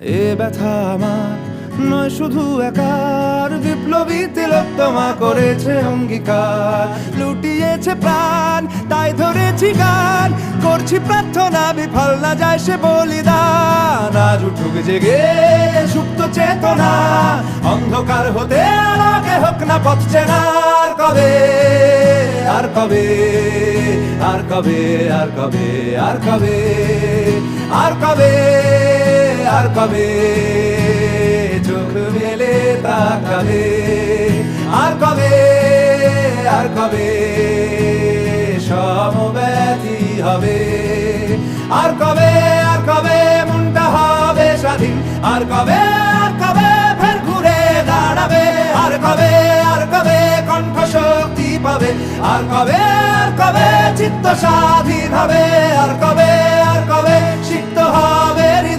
এ ব্যথা আমার নয় শুধু একার, বিপ্লবী তিলোত্তমা করেছে অঙ্গীকার। লুটিয়েছে প্রাণ তাই ধরেছি গান, করছি প্রার্থনা বিফল না যায় সে বলিদান। আজ উঠুক জেগে সুপ্ত চেতনা, অন্ধকার হতে আলোকে হোক না পথ চেনা। আর কবে, আর কবে, আর কবে, আর কবে, আর কবে, আর কবে, আর কবে চোখ মেলে তাকাবে। আর কবে, আর কবে সমব্যথী হবে। আর কবে, আর কবে মনটা হবে স্বাধীন। আর কবে, আর কবে ফের ঘুরে দাঁড়াবে। আর কবে, আর কবে কণ্ঠ শক্তি পাবে। আর কবে, আর কবে চিত্ত স্বাধীন হবে। আর কবে, আর কবে